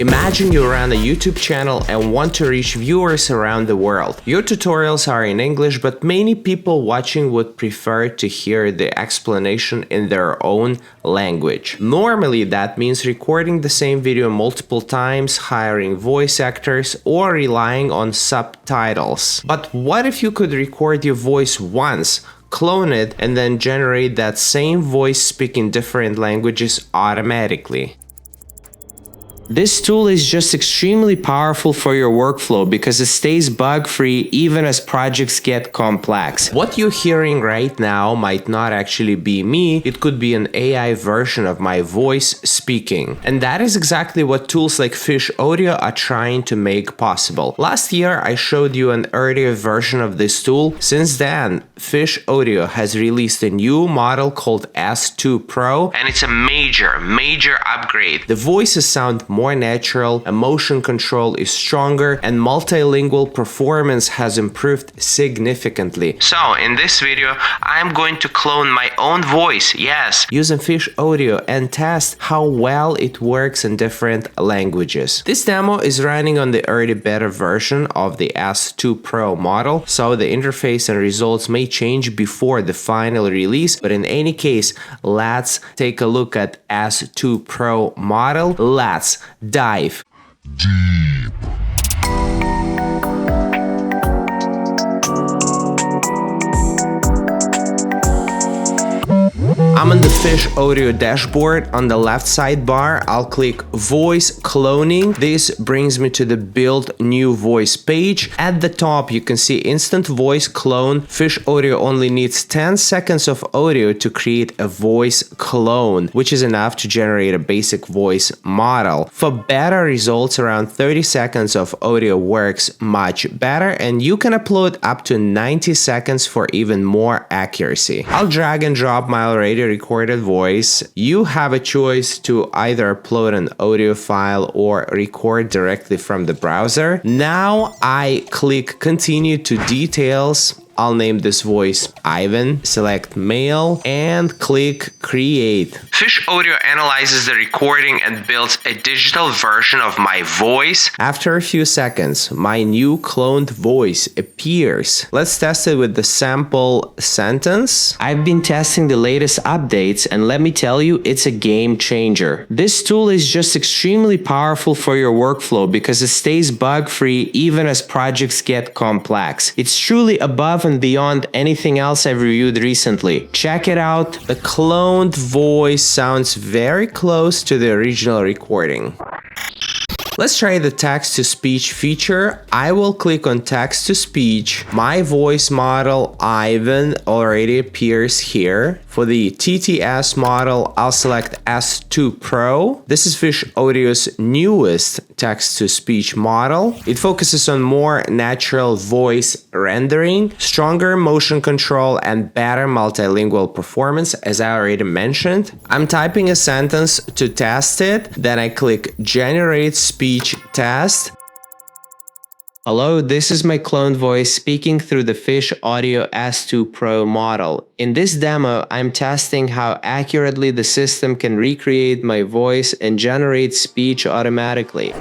Imagine you run a YouTube channel and want to reach viewers around the world. Your tutorials are in English, but many people watching would prefer to hear the explanation in their own language. Normally, that means recording the same video multiple times, hiring voice actors, or relying on subtitles. But what if you could record your voice once, clone it, and then generate that same voice speaking different languages automatically? This tool is just extremely powerful for your workflow because it stays bug-free even as projects get complex. What you're hearing right now might not actually be me, it could be an AI version of my voice speaking. And that is exactly what tools like Fish Audio are trying to make possible. Last year, I showed you an earlier version of this tool. Since then, Fish Audio has released a new model called S2 Pro, and it's a major upgrade. The voices sound more natural, emotion control is stronger, and multilingual performance has improved significantly. So in this video, I'm going to clone my own voice, yes, using Fish Audio and test how well it works in different languages. This demo is running on the early beta version of the S2 Pro model, so the interface and results may change before the final release, but in any case, let's take a look at S2 Pro model. Let's dive deep. I'm on the Fish Audio dashboard. On the left sidebar, I'll click Voice Cloning. This brings me to the Build New Voice page. At the top, you can see Instant Voice Clone. Fish Audio only needs 10 seconds of audio to create a voice clone, which is enough to generate a basic voice model. For better results, around 30 seconds of audio works much better, and you can upload up to 90 seconds for even more accuracy. I'll drag and drop my already recorded voice. You have a choice to either upload an audio file or record directly from the browser. Now I click Continue to Details. I'll name this voice Ivan, select Male, and click Create. Fish Audio analyzes the recording and builds a digital version of my voice. After a few seconds, my new cloned voice appears. Let's test it with the sample sentence. I've been testing the latest updates, and let me tell you, it's a game changer. This tool is just extremely powerful for your workflow because it stays bug-free even as projects get complex. It's truly above and beyond anything else I've reviewed recently. Check it out. The cloned voice sounds very close to the original recording. Let's try the text-to-speech feature. I will click on text-to-speech. My voice model, Ivan, already appears here. For the TTS model, I'll select S2 Pro. This is Fish Audio's newest text-to-speech model. It focuses on more natural voice rendering, stronger motion control, and better multilingual performance, as I already mentioned. I'm typing a sentence to test it, then I click Generate Speech Test. Hello, this is my cloned voice speaking through the Fish Audio S2 Pro model. In this demo, I'm testing how accurately the system can recreate my voice and generate speech automatically.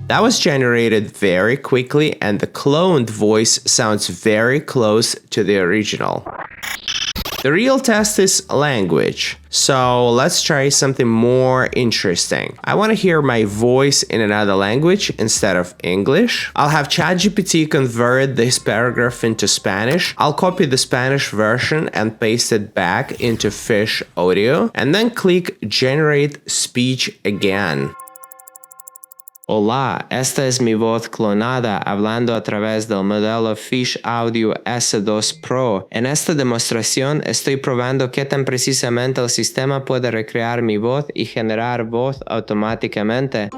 That was generated very quickly, and the cloned voice sounds very close to the original. The real test is language. So let's try something more interesting. I want to hear my voice in another language instead of English. I'll have ChatGPT convert this paragraph into Spanish. I'll copy the Spanish version and paste it back into Fish Audio, and then click Generate Speech again. Hola, esta es mi voz clonada hablando a través del modelo Fish Audio S2 Pro. En esta demostración estoy probando qué tan precisamente el sistema puede recrear mi voz y generar voz automáticamente.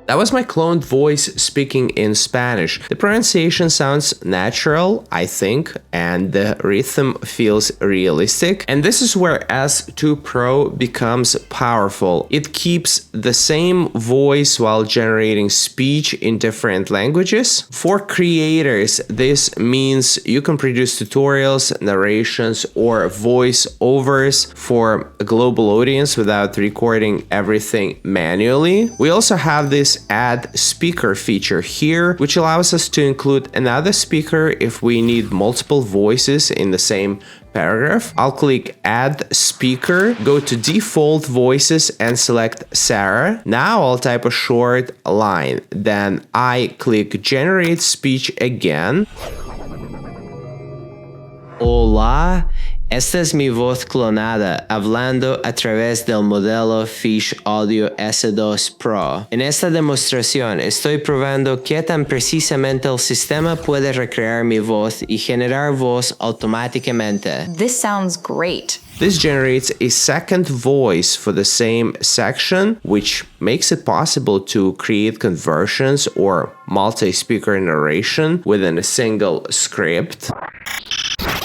That was my cloned voice speaking in Spanish. The pronunciation sounds natural, I think, and the rhythm feels realistic. And this is where S2 Pro becomes powerful. It keeps the same voice while generating speech in different languages. For creators, this means you can produce tutorials, narrations, or voiceovers for a global audience without recording everything manually. We also have this add speaker feature here, which allows us to include another speaker if we need multiple voices in the same paragraph. I'll click add speaker, go to default voices and select Sarah. Now I'll type a short line. Then I click generate speech again. Hola. Esta es mi voz clonada, hablando a través del modelo Fish Audio S2 Pro. En esta demostración estoy probando qué tan precisamente el sistema puede recrear mi voz y generar voz automáticamente. This sounds great. This generates a second voice for the same section, which makes it possible to create conversions or multi-speaker narration within a single script.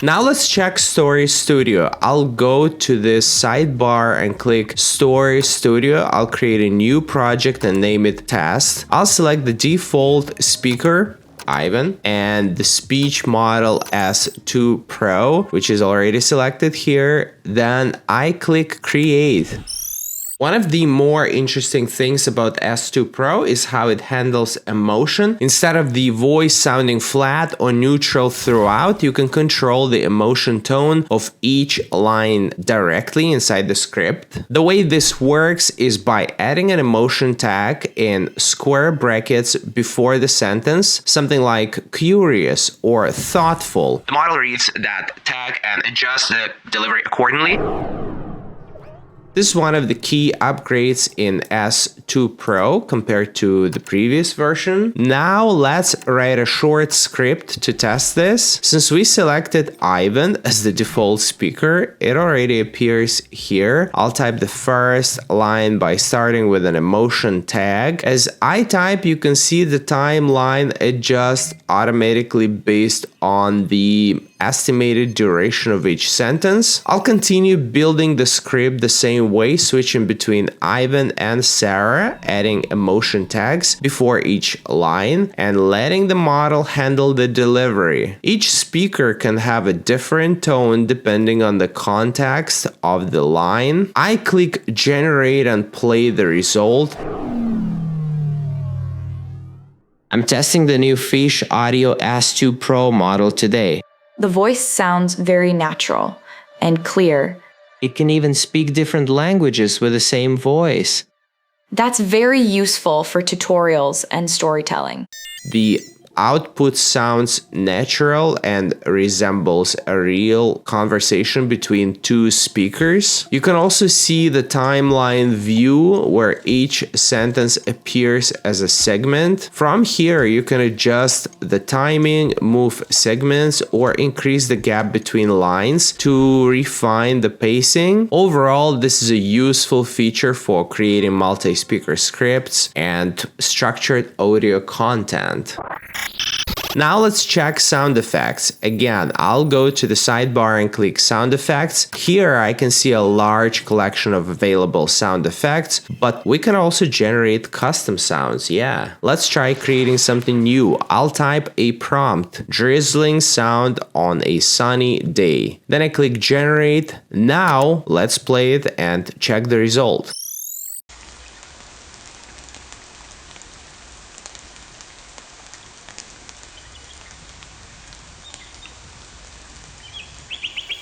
Now let's check Story Studio. I'll go to this sidebar and click Story Studio. I'll create a new project and name it Test. I'll select the default speaker, Ivan, and the speech model S2 Pro, which is already selected here. Then I click Create. One of the more interesting things about S2 Pro is how it handles emotion. Instead of the voice sounding flat or neutral throughout, you can control the emotion tone of each line directly inside the script. The way this works is by adding an emotion tag in square brackets before the sentence, something like curious or thoughtful. The model reads that tag and adjusts the delivery accordingly. This is one of the key upgrades in S2 Pro compared to the previous version. Now let's write a short script to test this. Since we selected Ivan as the default speaker, it already appears here. I'll type the first line by starting with an emotion tag. As I type, you can see the timeline adjust automatically based on the estimated duration of each sentence. I'll continue building the script the same way, switching between Ivan and Sarah, adding emotion tags before each line, and letting the model handle the delivery. Each speaker can have a different tone depending on the context of the line. I click generate and play the result. I'm testing the new Fish Audio S2 Pro model today. The voice sounds very natural and clear. It can even speak different languages with the same voice. That's very useful for tutorials and storytelling. The output sounds natural and resembles a real conversation between two speakers. You can also see the timeline view where each sentence appears as a segment. From here, you can adjust the timing, move segments, or increase the gap between lines to refine the pacing. Overall, this is a useful feature for creating multi-speaker scripts and structured audio content. Now let's check sound effects. Again, I'll go to the sidebar and click sound effects. Here I can see a large collection of available sound effects, but we can also generate custom sounds. Yeah, let's try creating something new. I'll type a prompt, drizzling sound on a sunny day. Then I click generate. Now let's play it and check the result.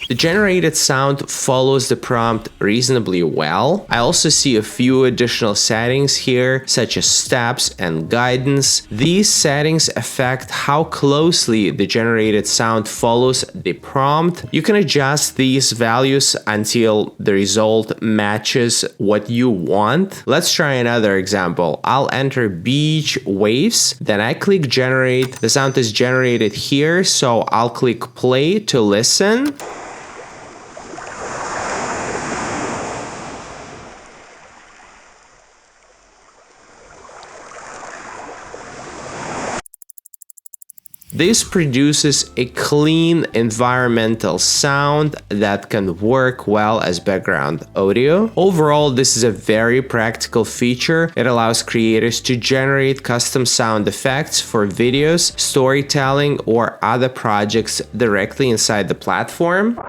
The generated sound follows the prompt reasonably well. I also see a few additional settings here, such as steps and guidance. These settings affect how closely the generated sound follows the prompt. You can adjust these values until the result matches what you want. Let's try another example. I'll enter beach waves, then I click generate. The sound is generated here, so I'll click play to listen. This produces a clean environmental sound that can work well as background audio. Overall, this is a very practical feature. It allows creators to generate custom sound effects for videos, storytelling, or other projects directly inside the platform.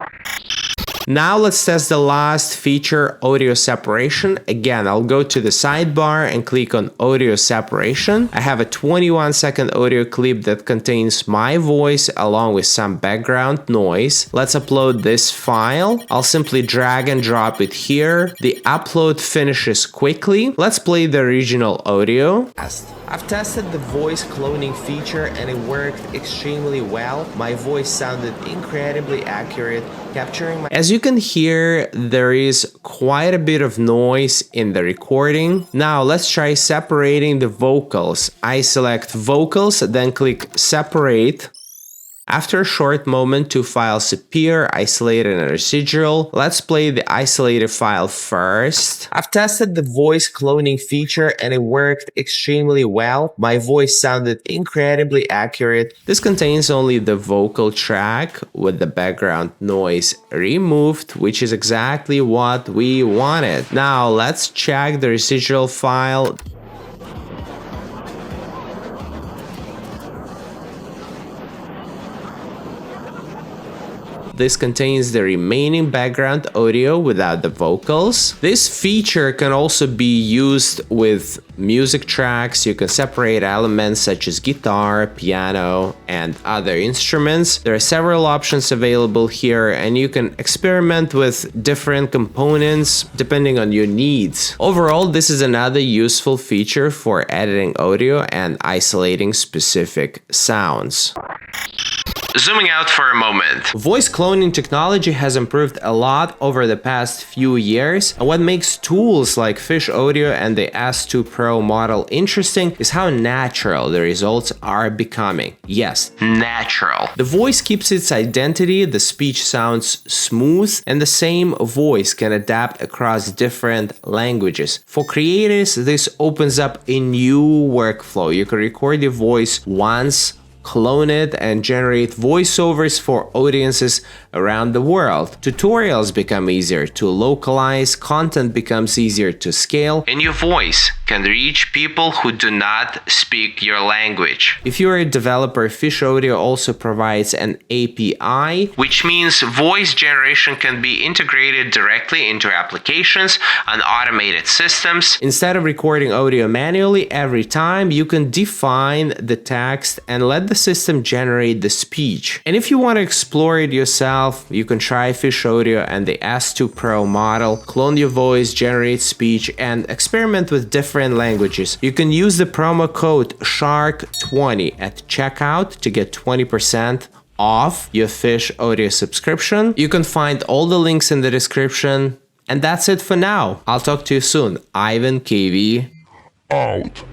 Now let's test the last feature, audio separation. Again, I'll go to the sidebar and click on audio separation. I have a 21-second audio clip that contains my voice along with some background noise. Let's upload this file. I'll simply drag and drop it here. The upload finishes quickly. Let's play the original audio. I've tested the voice cloning feature and it worked extremely well. My voice sounded incredibly accurate, capturing my... As you can hear, there is quite a bit of noise in the recording. Now let's try separating the vocals. I select vocals, then click separate. After a short moment, two files appear, isolated and residual. Let's play the isolated file first. I've tested the voice cloning feature and it worked extremely well. My voice sounded incredibly accurate. This contains only the vocal track with the background noise removed, which is exactly what we wanted. Now let's check the residual file. This contains the remaining background audio without the vocals. This feature can also be used with music tracks. You can separate elements such as guitar, piano, and other instruments. There are several options available here, and you can experiment with different components depending on your needs. Overall, this is another useful feature for editing audio and isolating specific sounds. Zooming out for a moment. Voice cloning technology has improved a lot over the past few years, and what makes tools like Fish Audio and the S2 Pro model interesting is how natural the results are becoming. Yes, natural. The voice keeps its identity, the speech sounds smooth, and the same voice can adapt across different languages. For creators, this opens up a new workflow. You can record your voice once, clone it, and generate voiceovers for audiences around the world. Tutorials become easier to localize, content becomes easier to scale, and your voice can reach people who do not speak your language. If you're a developer, Fish Audio also provides an API, which means voice generation can be integrated directly into applications and automated systems. Instead of recording audio manually every time, you can define the text and let the system generate the speech. And if you want to explore it yourself, you can try Fish Audio and the S2 Pro model, clone your voice, generate speech, and experiment with different languages. You can use the promo code SHARK20 at checkout to get 20% off your Fish Audio subscription. You can find all the links in the description. And that's it for now. I'll talk to you soon. Ivan KV out.